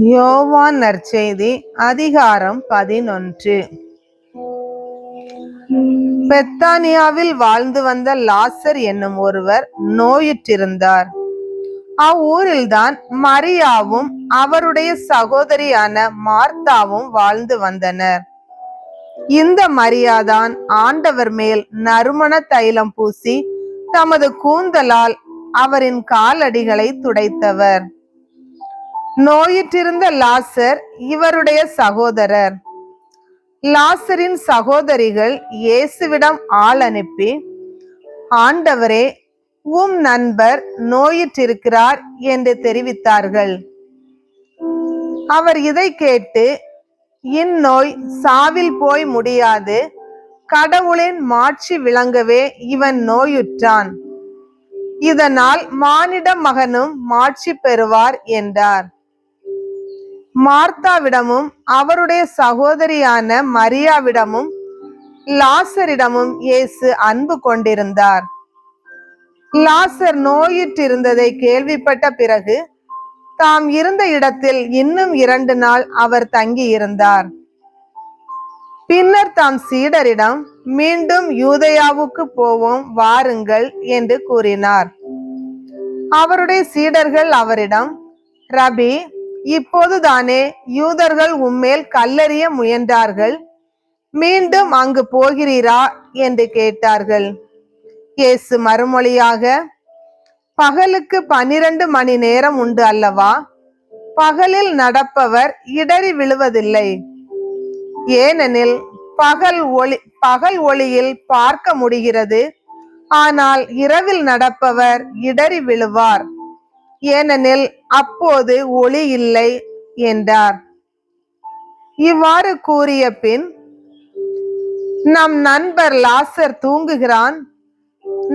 யோவான் நற்செய்தி அதிகாரம் 11. பெத்தானியாவில் வாழ்ந்து வந்த லாசர் என்னும் ஒருவர் நோயுற்றிருந்தார். அவ்வூரில்தான் மரியாவும் அவருடைய சகோதரியான மார்த்தாவும் வாழ்ந்து வந்தனர். இந்த மரியாதான் ஆண்டவர் மேல் நறுமண தைலம் பூசி தமது கூந்தலால் அவரின் காலடிகளை துடைத்தவர். நோயுற்றிருந்த லாசர் இவருடைய சகோதரர். லாசரின் சகோதரிகள் இயேசுவிடம் ஆள் அனுப்பி, ஆண்டவரே, உம் நண்பர் நோயுற்றிருக்கிறார் என்று தெரிவித்தார்கள். அவர் இதை கேட்டு, இந்நோய் சாவில் போய் முடியாது, கடவுளின் மாட்சி விளங்கவே இவன் நோயுற்றான், இதனால் மானிட மகனும் மாட்சி பெறுவார் என்றார். மார்த்தாவிடமும் அவருடைய சகோதரியான மரியாவிடமும் லாசரிடமும் இயேசு அன்பு கொண்டிருந்தார். லாசர் நோயுற்றிருந்ததை கேள்விப்பட்ட பிறகு தாம் இருந்த இடத்தில் இன்னும் 2 நாள் அவர் தங்கியிருந்தார். பின்னர் தாம் சீடரிடம், மீண்டும் யூதேயாவுக்கு போவோம் வாருங்கள் என்று கூறினார். அவருடைய சீடர்கள் அவரிடம், ரபி, இப்போதுதானே யூதர்கள் உம்மேல் கல்லெறிய முயன்றார்கள், மீண்டும் அங்கு போகிறீரா என்று கேட்டார்கள். இயேசு மறுமொழியாக, பகலுக்கு 12 மணி நேரம் உண்டு அல்லவா? பகலில் நடப்பவர் இடறி விழுவதில்லை. ஏனெனில் பகல் ஒளியில் பார்க்க முடிகிறது, ஆனால் இரவில் நடப்பவர் இடறி விழுவார், ஏனெனில் அப்போது ஒளி இல்லை என்றார். இவ்வாறு கூறிய பின், நம் நண்பர் லாசர் தூங்குகிறான்,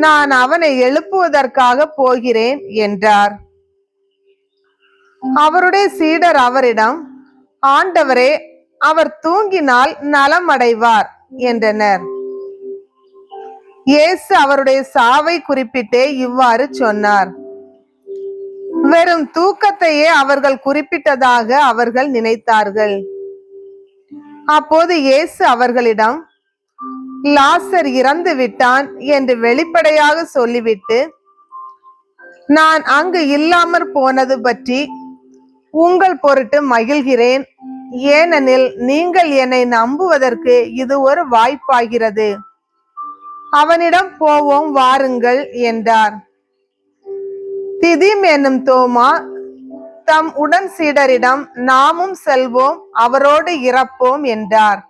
நான் அவனை எழுப்புவதற்காக போகிறேன் என்றார். அவருடைய சீடர் அவரிடம், ஆண்டவரே, அவர் தூங்கினால் நலம் அடைவார் என்றனர். இயேசு அவருடைய சாவை குறிப்பிட்டே இவ்வாறு சொன்னார். வெறும் தூக்கத்தையே அவர்கள் குறிப்பிட்டதாக அவர்கள் நினைத்தார்கள். அப்போது இயேசு அவர்களிடம், லாசர் இறந்து விட்டான் என்று வெளிப்படையாக சொல்லிவிட்டு, நான் அங்கு இல்லாமற் போனது பற்றி உங்கள் பொருட்டு மகிழ்கிறேன், ஏனெனில் நீங்கள் என்னை நம்புவதற்கு இது ஒரு வாய்ப்பாகிறது. அவனிடம் போவோம் வாருங்கள் என்றார். திதிம் என்னும் தோமா தம் உடன் சீடரிடம், நாமும் செல்வோம், அவரோடு இறப்போம் என்றார்.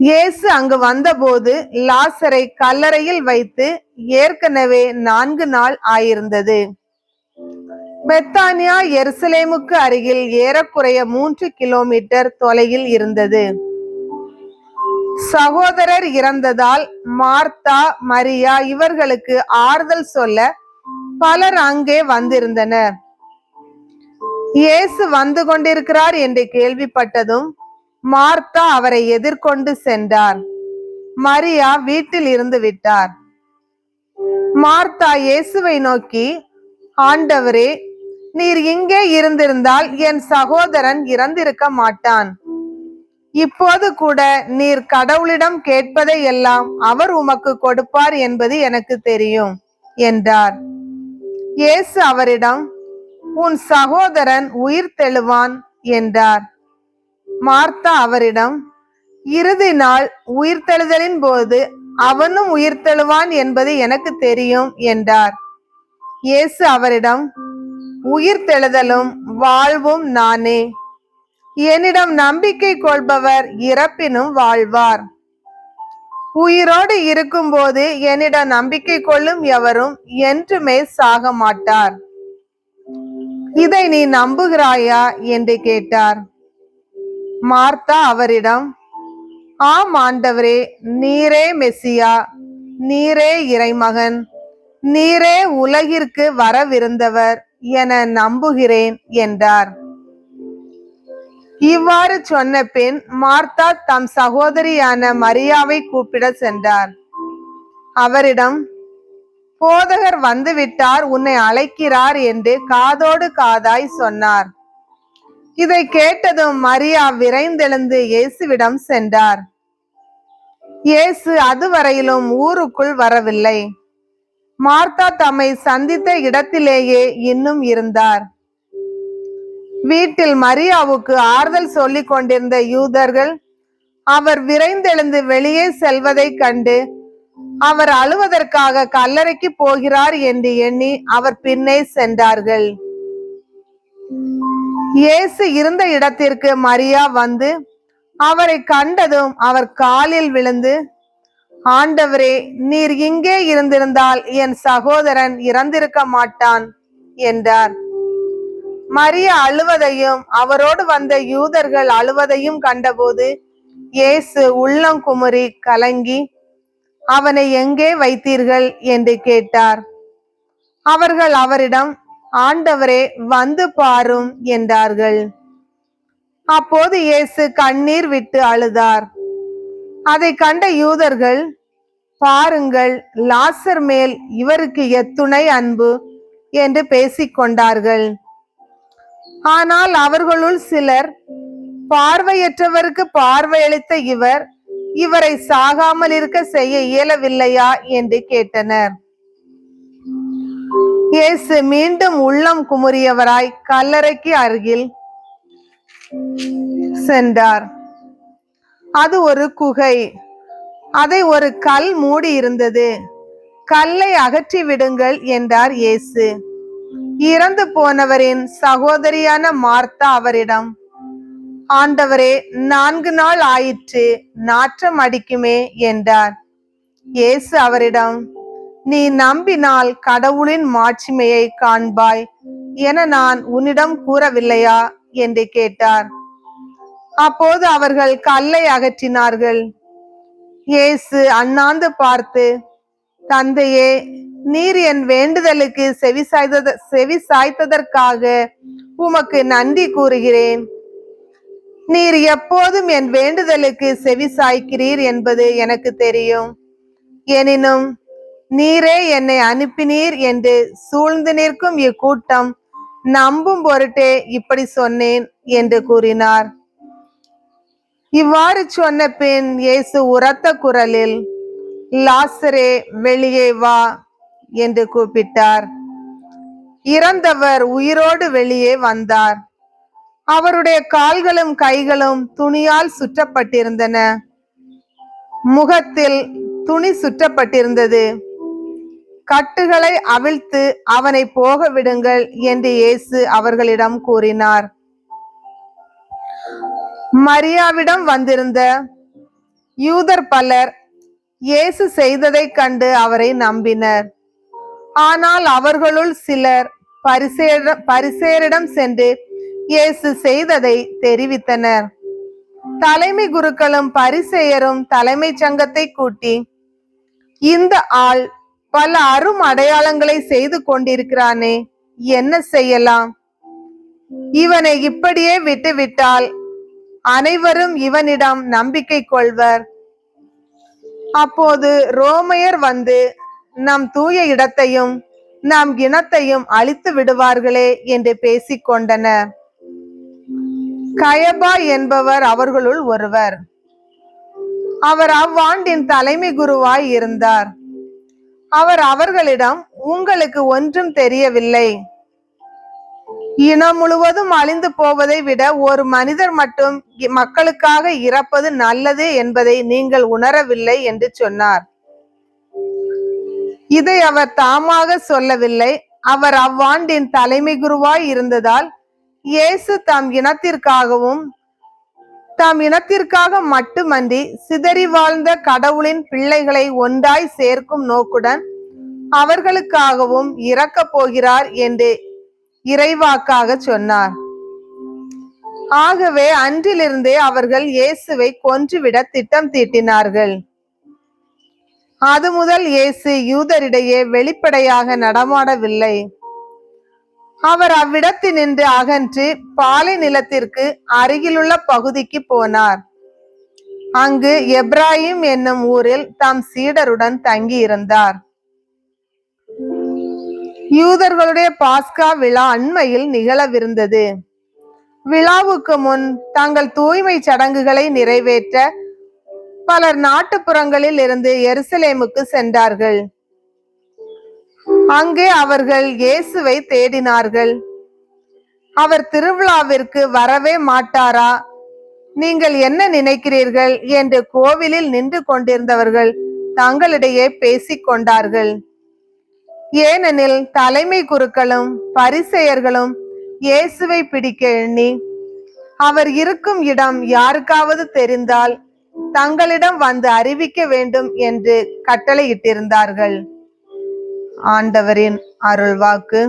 இயேசு அங்கு வந்தபோது லாசரை கல்லறையில் வைத்து ஏற்கனவே 4 நாள் ஆயிருந்தது. பெத்தானியா எருசலேமுக்கு அருகில் ஏறக்குறைய 3 கிலோமீட்டர் தொலைவில் இருந்தது. சகோதரர் இறந்ததால் மார்த்தா, மரியா இவர்களுக்கு ஆறுதல் சொல்ல பலர் அங்கே வந்திருந்தனர். இயேசு வந்து கொண்டிருக்கிறார் என்று கேள்விப்பட்டதும் மார்த்தா அவரை எதிர்கொண்டு சென்றார். மரியா வீட்டில் இருந்து விட்டார். மார்த்தா இயேசுவை நோக்கி, ஆண்டவரே, நீர் இங்கே இருந்திருந்தால் என் சகோதரன் இறந்திருக்க மாட்டான். இப்போது கூட நீர் கடவுளிடம் கேட்பதை எல்லாம் அவர் உமக்கு கொடுப்பார் என்பது எனக்கு தெரியும் என்றார். இயேசு அவரிடம், உன் சகோதரன் உயிர் தெழுவான் என்றார். மார்த்தா அவரிடம், இறுதி நாள் உயிர்த்தெழுதலின் போது அவனும் உயிர்த்தெழுவான் என்பது எனக்கு தெரியும் என்றார். இயேசு அவரிடம், உயிர்த்தெழுதலும் வாழ்வும் நானே. என்னிடம் நம்பிக்கை கொள்பவர் இறப்பினும் வாழ்வார். உயிரோடு இருக்கும்போது என்னிடம் நம்பிக்கை கொள்ளும் எவரும் என்றுமே சாக மாட்டார். இதை நீ நம்புகிறாயா என்று கேட்டார். மார்த்தா அவரிடம், ஆம் ஆண்டவரே, நீரே மெசியா, நீரே இறைமகன், நீரே உலகிற்கு வரவிருந்தவர் என நம்புகிறேன் என்றார். இவ்வாறு சொன்ன பின் மார்த்தா தம் சகோதரியான மரியாவை கூப்பிட சென்றார். அவரிடம், போதகர் வந்துவிட்டார், உன்னை அழைக்கிறார் என்று காதோடு காதாய் சொன்னார். இதை கேட்டதும் மரியா விரைந்தெழுந்து இயேசுவிடம் சென்றார். இயேசு அதுவரையிலும் ஊருக்குள் வரவில்லை. மார்த்தா தம்மை சந்தித்த இடத்திலேயே இன்னும் இருந்தார். வீட்டில் மரியாவுக்கு ஆறுதல் சொல்லிக் கொண்டிருந்த யூதர்கள் அவர் விரைந்தெழுந்து வெளியே செல்வதைக் கண்டு அவர் அழுவதற்காக கல்லறைக்கு போகிறார் என்று எண்ணி அவர் பின்னே சென்றார்கள். இயேசு இருந்த இடத்திற்கு மரியா வந்து அவரை கண்டதும் அவர் காலில் விழுந்து, ஆண்டவரே, நீர் இங்கே இருந்திருந்தால் என் சகோதரன் இறந்திருக்க மாட்டான் என்றார். மரியா அழுவதையும் அவரோடு வந்த யூதர்கள் அழுவதையும் கண்டபோது இயேசு உள்ளம் குமுறி கலங்கி, அவனை எங்கே வைத்தீர்கள் என்று கேட்டார். அவர்கள் அவரிடம், ஆண்டவரே, வந்து பாரும் என்றார்கள். அப்போது இயேசு கண்ணீர் விட்டு அழுதார். அதை கண்ட யூதர்கள், பாருங்கள், லாசர் மேல் இவருக்கு எத்துணை அன்பு என்று பேசிக்கொண்டார்கள். ஆனால் அவர்களுள் சிலர், பார்வையற்றவருக்கு பார்வையளித்த இவரை சாகாமல் இருக்க செய்ய இயலவில்லையா என்று கேட்டனர். இயேசு மீண்டும் உள்ளம் குமுறியவராய் கல்லறைக்கு அருகில் சென்றார். அது ஒரு குகை. அதை ஒரு கல் மூடி இருந்தது. கல்லை அகற்றி விடுங்கள் என்றார் இயேசு. இறந்து போனவரின் சகோதரியான மார்த்தா அவரிடம், ஆண்டவரே, 4 நாள் ஆயிற்று, நாற்றம் அடிக்குமே என்றார். இயேசு அவரிடம், நீ நம்பினால் கடவுளின் மாட்சிமையை காண்பாய் என நான் உன்னிடம் கூறவில்லையா என்று கேட்டார். அப்போது அவர்கள் கல்லை அகற்றினார்கள். இயேசு அண்ணாந்து பார்த்து, தந்தையே, நீர் என் வேண்டுதலுக்கு செவி சாய்த்ததற்காக உமக்கு நன்றி கூறுகிறேன். நீர் எப்போதும் என் வேண்டுதலுக்கு செவி சாய்க்கிறீர் என்பது எனக்கு தெரியும். எனினும் நீரே என்னை அனுப்பினீர் என்று சூழ்ந்து நிற்கும் இக்கூட்டம் நம்பும் பொருட்டே இப்படி சொன்னேன் என்று கூறினார். இவ்வாறு சொன்ன பின் இயேசு உரத்த குரலில், லாசரே, வெளியே வா என்று கூப்பிட்டார். இறந்தவர் உயிரோடு வெளியே வந்தார். அவருடைய கால்களும் கைகளும் துணியால் சுற்றப்பட்டிருந்தன. முகத்தில் துணி சுற்றப்பட்டிருந்தது. கட்டுகளை அவிழ்த்து அவனை போக விடுங்கள் என்று இயேசு அவர்களிடம் கூறினார். மரியாவிடம் வந்திருந்த யூதர் பலர் இயேசு செய்ததைக் கண்டு அவரை நம்பினர். ஆனால் அவர்களுள் சிலர் பரிசேயரிடம் சென்று இயேசு செய்ததை தெரிவித்தனர். தலைமை குருக்களும் பரிசேயரும் தலைமை சங்கத்தை கூட்டி, இந்த ஆள் பல அரும் அடையாளங்களை செய்து கொண்டிருக்கிறானே, என்ன செய்யலாம்? இவனை இப்படியே விட்டுவிட்டால் அனைவரும் இவனிடம் நம்பிக்கை கொள்வர். அப்போது ரோமையர் வந்து நம் தூய இடத்தையும் நம் இனத்தையும் அழித்து விடுவார்களே என்று பேசிக்கொண்டனர். கயபா என்பவர் அவர்களுள் ஒருவர். அவர் அவ்வாண்டின் தலைமை குருவாய் இருந்தார். அவர் அவர்களிடம், உங்களுக்கு ஒன்றும் தெரியவில்லை. இனம் முழுவதும் அழிந்து போவதை விட ஒரு மனிதர் மட்டும் மக்களுக்காக இறப்பது நல்லது என்பதை நீங்கள் உணரவில்லை என்று சொன்னார். இதை அவர் தாமாக சொல்லவில்லை. அவர் அவ்வாண்டின் தலைமை குருவாய் இருந்ததால் இயேசு தம் இனத்திற்காக மட்டுமன்றி சிதறி வாழ்ந்த கடவுளின் பிள்ளைகளை ஒன்றாய் சேர்க்கும் நோக்குடன் அவர்களுக்காகவும் இறக்கப் போகிறார் என்று இறைவாக்காக சொன்னார். ஆகவே அன்றிலிருந்தே அவர்கள் இயேசுவை கொன்றுவிட திட்டம் தீட்டினார்கள். அது முதல் இயேசு யூதரிடையே வெளிப்படையாக நடமாடவில்லை. அவர் அவ்விடத்தினின்று அகன்று பாலை நிலத்திற்கு அருகிலுள்ள பகுதிக்கு போனார். அங்கு எப்ராயிம் என்னும் ஊரில் தம் சீடருடன் தங்கி இருந்தார். யூதர்களுடைய பாஸ்கா விழா அண்மையில் நிகழவிருந்தது. விழாவுக்கு முன் தங்கள் தூய்மை சடங்குகளை நிறைவேற்ற பலர் நாட்டுப்புறங்களில் இருந்து எருசலேமுக்கு சென்றார்கள். அங்கே அவர்கள் இயேசுவை தேடினார்கள். அவர் திருவிழாவிற்கு வரவே மாட்டாரா? நீங்கள் என்ன நினைக்கிறீர்கள் என்று கோவிலில் நின்று கொண்டிருந்தவர்கள் தங்களிடையே பேசிக் கொண்டார்கள். ஏனெனில் தலைமை குருக்களும் பரிசேயர்களும் இயேசுவை பிடிக்க எண்ணி அவர் இருக்கும் இடம் யாருக்காவது தெரிந்தால் தங்களிடம் வந்து அறிவிக்க வேண்டும் என்று கட்டளையிட்டிருந்தார்கள். ஆண்டவரின் அருள்வாக்கு.